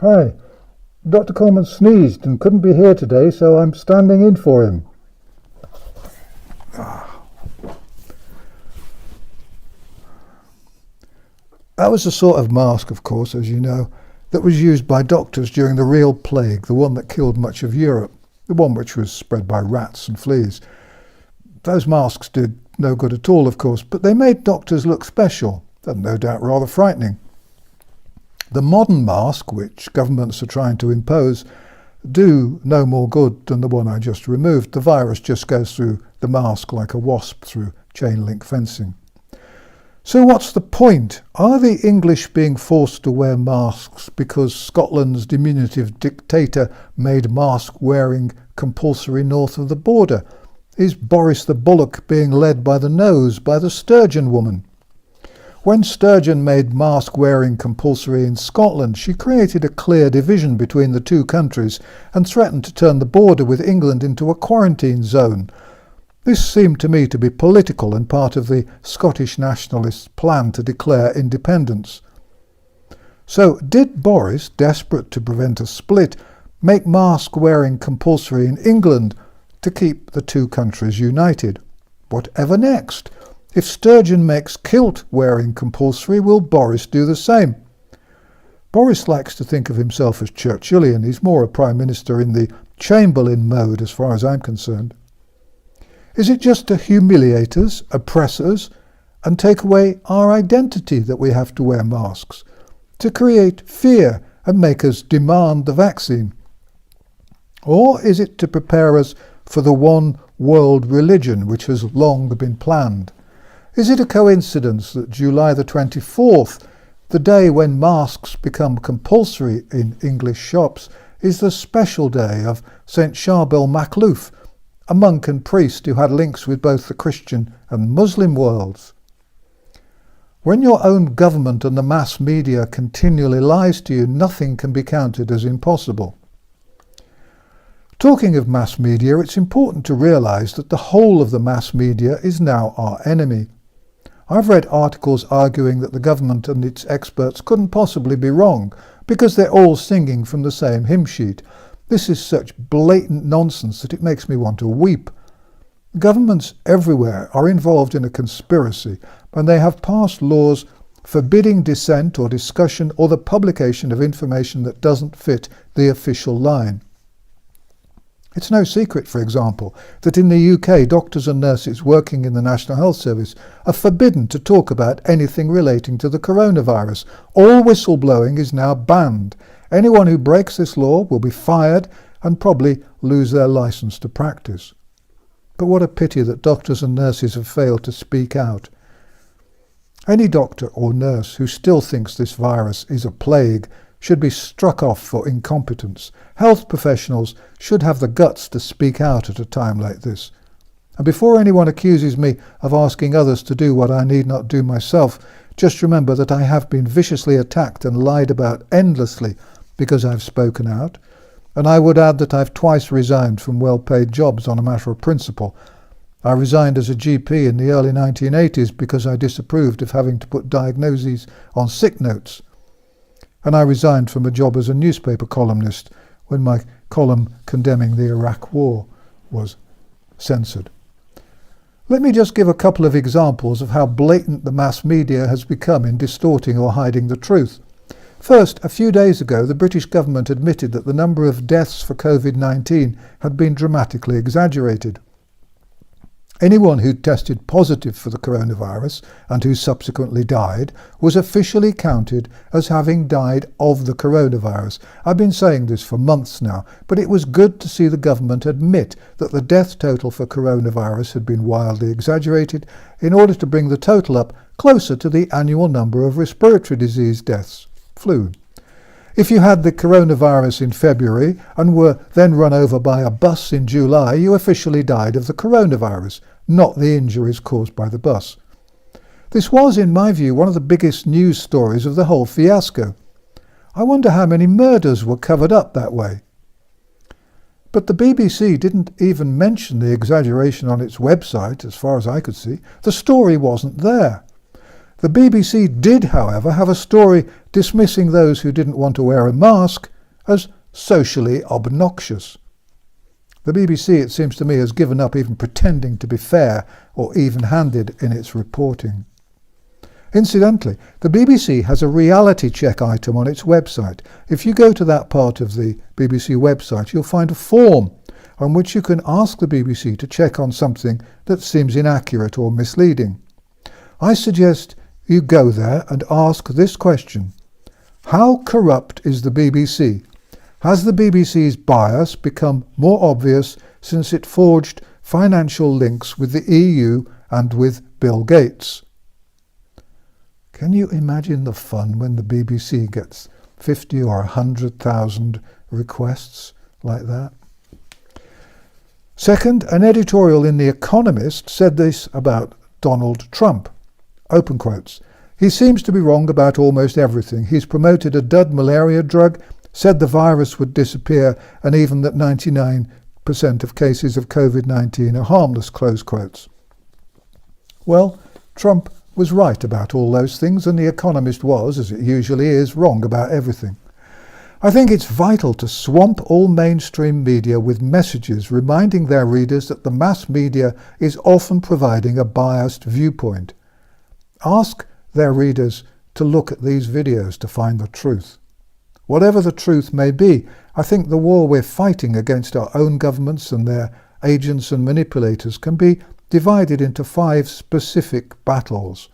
Hi. Dr. Coleman sneezed and couldn't be here today, so I'm standing in for him. That was the sort of mask, of course, as you know, that was used by doctors during the real plague, the one that killed much of Europe, the one which was spread by rats and fleas. Those masks did no good at all, of course, but they made doctors look special, and no doubt rather frightening. The modern mask, which governments are trying to impose, do no more good than the one I just removed. The virus just goes through the mask like a wasp through chain link fencing. So what's the point? Are the English being forced to wear masks because Scotland's diminutive dictator made mask wearing compulsory north of the border? Is Boris the Bullock being led by the nose by the Sturgeon woman? When Sturgeon made mask wearing compulsory in Scotland, she created a clear division between the two countries and threatened to turn the border with England into a quarantine zone. This seemed to me to be political and part of the Scottish nationalists' plan to declare independence. So did Boris, desperate to prevent a split, make mask wearing compulsory in England to keep the two countries united? Whatever next? If Sturgeon makes kilt wearing compulsory, will Boris do the same? Boris likes to think of himself as Churchillian. He's more a Prime Minister in the Chamberlain mode as far as I'm concerned. Is it just to humiliate us, oppress us, and take away our identity that we have to wear masks? To create fear and make us demand the vaccine? Or is it to prepare us for the one world religion which has long been planned? Is it a coincidence that July the 24th, the day when masks become compulsory in English shops, is the special day of St. Charbel Macluf, a monk and priest who had links with both the Christian and Muslim worlds? When your own government and the mass media continually lies to you, nothing can be counted as impossible. Talking of mass media, it's important to realise that the whole of the mass media is now our enemy. I've read articles arguing that the government and its experts couldn't possibly be wrong because they're all singing from the same hymn sheet. This is such blatant nonsense that it makes me want to weep. Governments everywhere are involved in a conspiracy, and they have passed laws forbidding dissent or discussion or the publication of information that doesn't fit the official line. It's no secret, for example, that in the UK, doctors and nurses working in the National Health Service are forbidden to talk about anything relating to the coronavirus. All whistleblowing is now banned. Anyone who breaks this law will be fired and probably lose their license to practice. But what a pity that doctors and nurses have failed to speak out. Any doctor or nurse who still thinks this virus is a plague should be struck off for incompetence. Health professionals should have the guts to speak out at a time like this. And before anyone accuses me of asking others to do what I need not do myself, just remember that I have been viciously attacked and lied about endlessly because I've spoken out, and I would add that I've twice resigned from well-paid jobs on a matter of principle. I resigned as a GP in the early 1980s because I disapproved of having to put diagnoses on sick notes, and I resigned from a job as a newspaper columnist when my column condemning the Iraq War was censored. Let me just give a couple of examples of how blatant the mass media has become in distorting or hiding the truth. First, a few days ago, the British government admitted that the number of deaths for COVID-19 had been dramatically exaggerated. Anyone who tested positive for the coronavirus and who subsequently died was officially counted as having died of the coronavirus. I've been saying this for months now, but it was good to see the government admit that the death total for coronavirus had been wildly exaggerated in order to bring the total up closer to the annual number of respiratory disease deaths. Flu. If you had the coronavirus in February and were then run over by a bus in July, you officially died of the coronavirus, not the injuries caused by the bus. This was, in my view, one of the biggest news stories of the whole fiasco. I wonder how many murders were covered up that way. But the BBC didn't even mention the exaggeration on its website, as far as I could see. The story wasn't there. The BBC did, however, have a story dismissing those who didn't want to wear a mask as socially obnoxious. The BBC, it seems to me, has given up even pretending to be fair or even-handed in its reporting. Incidentally, the BBC has a reality check item on its website. If you go to that part of the BBC website, you'll find a form on which you can ask the BBC to check on something that seems inaccurate or misleading. I suggest you go there and ask this question: how corrupt is the BBC? Has the BBC's bias become more obvious since it forged financial links with the EU and with Bill Gates? Can you imagine the fun when the BBC gets 50 or 100,000 requests like that? Second, an editorial in The Economist said this about Donald Trump. Open quotes. He seems to be wrong about almost everything. He's promoted a dud malaria drug, said the virus would disappear, and even that 99% of cases of COVID-19 are harmless, close quotes. Well, Trump was right about all those things, and The Economist was, as it usually is, wrong about everything. I think it's vital to swamp all mainstream media with messages reminding their readers that the mass media is often providing a biased viewpoint. Ask their readers to look at these videos to find the truth. Whatever the truth may be, I think the war we're fighting against our own governments and their agents and manipulators can be divided into 5 specific battles.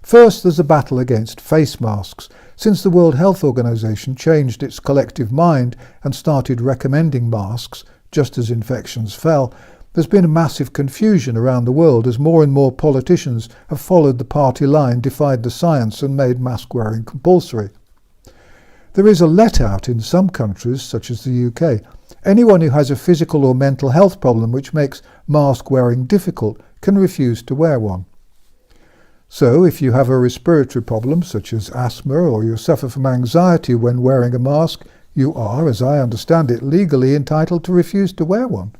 First, there's a battle against face masks. Since the World Health Organization changed its collective mind and started recommending masks just as infections fell, there's been a massive confusion around the world as more and more politicians have followed the party line, defied the science, and made mask wearing compulsory. There is a let-out in some countries, such as the UK. Anyone who has a physical or mental health problem which makes mask wearing difficult can refuse to wear one. So, if you have a respiratory problem, such as asthma, or you suffer from anxiety when wearing a mask, you are, as I understand it, legally entitled to refuse to wear one.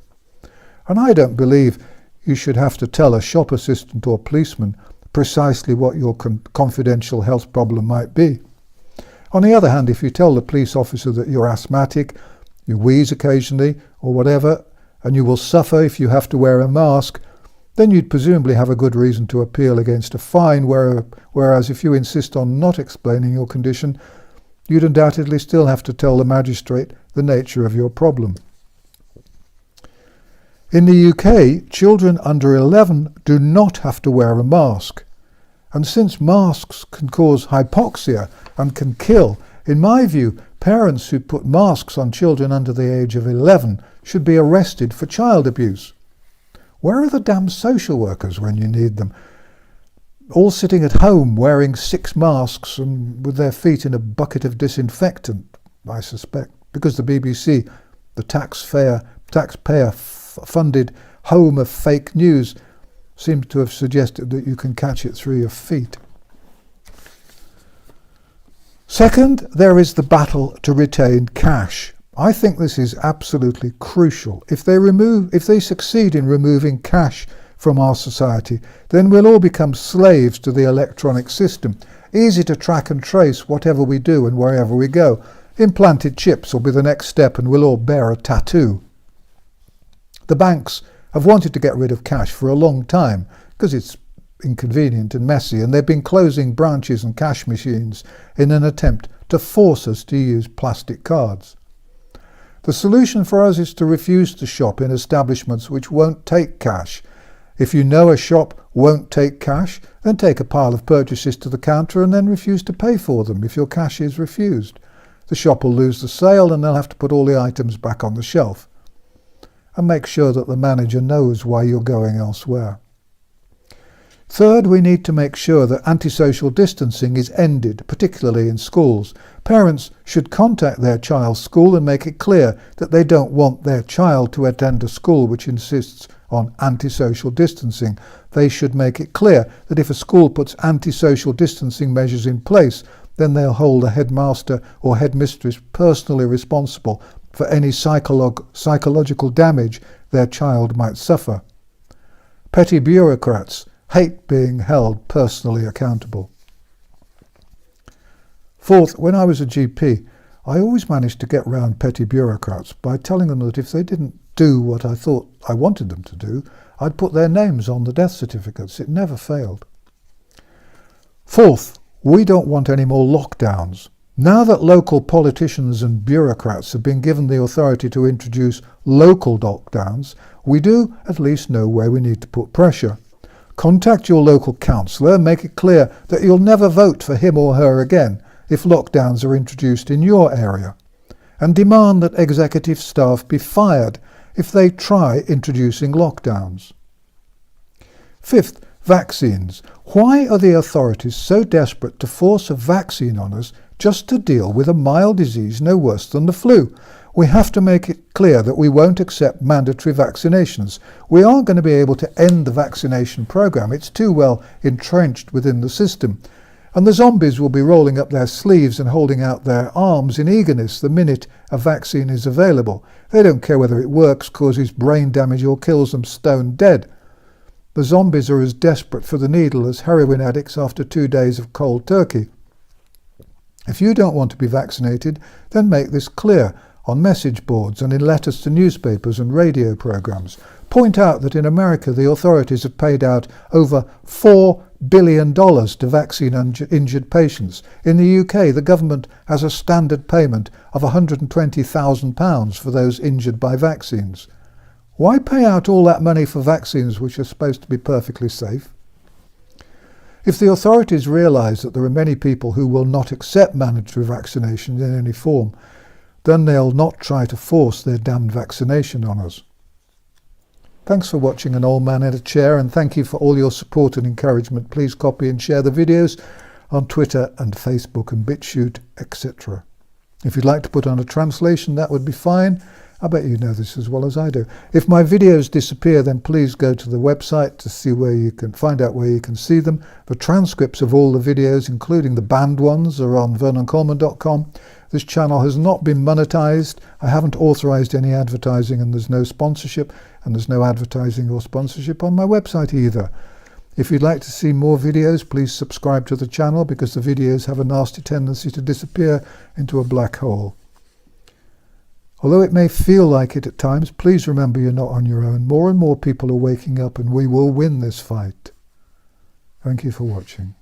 And I don't believe you should have to tell a shop assistant or policeman precisely what your confidential health problem might be. On the other hand, if you tell the police officer that you're asthmatic, you wheeze occasionally, or whatever, and you will suffer if you have to wear a mask, then you'd presumably have a good reason to appeal against a fine, whereas if you insist on not explaining your condition, you'd undoubtedly still have to tell the magistrate the nature of your problem. In the UK, children under 11 do not have to wear a mask. And since masks can cause hypoxia and can kill, in my view, parents who put masks on children under the age of 11 should be arrested for child abuse. Where are the damn social workers when you need them? All sitting at home wearing 6 masks and with their feet in a bucket of disinfectant, I suspect, because the BBC, the taxpayer-funded home of fake news, seems to have suggested that you can catch it through your feet. Second, there is the battle to retain cash. I think this is absolutely crucial. If they succeed in removing cash from our society, then we'll all become slaves to the electronic system. Easy to track and trace whatever we do and wherever we go. Implanted chips will be the next step, and we'll all bear a tattoo. The banks have wanted to get rid of cash for a long time because it's inconvenient and messy, and they've been closing branches and cash machines in an attempt to force us to use plastic cards. The solution for us is to refuse to shop in establishments which won't take cash. If you know a shop won't take cash, then take a pile of purchases to the counter and then refuse to pay for them if your cash is refused. The shop will lose the sale and they'll have to put all the items back on the shelf. And make sure that the manager knows why you're going elsewhere. Third, we need to make sure that antisocial distancing is ended, particularly in schools. Parents should contact their child's school and make it clear that they don't want their child to attend a school which insists on antisocial distancing. They should make it clear that if a school puts antisocial distancing measures in place, then they'll hold a headmaster or headmistress personally responsible for any psychological damage their child might suffer. Petty bureaucrats hate being held personally accountable. Fourth, when I was a GP, I always managed to get round petty bureaucrats by telling them that if they didn't do what I thought I wanted them to do, I'd put their names on the death certificates. It never failed. Fourth, we don't want any more lockdowns. Now that local politicians and bureaucrats have been given the authority to introduce local lockdowns, we do at least know where we need to put pressure. Contact your local councillor and make it clear that you'll never vote for him or her again if lockdowns are introduced in your area, and demand that executive staff be fired if they try introducing lockdowns. Fifth, vaccines. Why are the authorities so desperate to force a vaccine on us just to deal with a mild disease no worse than the flu? We have to make it clear that we won't accept mandatory vaccinations. We aren't going to be able to end the vaccination programme. It's too well entrenched within the system. And the zombies will be rolling up their sleeves and holding out their arms in eagerness the minute a vaccine is available. They don't care whether it works, causes brain damage or kills them stone dead. The zombies are as desperate for the needle as heroin addicts after 2 days of cold turkey. If you don't want to be vaccinated, then make this clear on message boards and in letters to newspapers and radio programs. Point out that in America the authorities have paid out over $4 billion to vaccine injured patients. In the UK, the government has a standard payment of £120,000 for those injured by vaccines. Why pay out all that money for vaccines which are supposed to be perfectly safe? If the authorities realise that there are many people who will not accept mandatory vaccination in any form, then they'll not try to force their damned vaccination on us. Thanks for watching An Old Man in a Chair, and thank you for all your support and encouragement. Please copy and share the videos on Twitter and Facebook and BitChute, etc. If you'd like to put on a translation, that would be fine. I bet you know this as well as I do. If my videos disappear, then please go to the website to see where you can find out where you can see them. The transcripts of all the videos, including the banned ones, are on vernoncoleman.com. This channel has not been monetized. I haven't authorized any advertising, and there's no sponsorship, and there's no advertising or sponsorship on my website either. If you'd like to see more videos, please subscribe to the channel, because the videos have a nasty tendency to disappear into a black hole. Although it may feel like it at times, please remember you're not on your own. More and more people are waking up, and we will win this fight. Thank you for watching.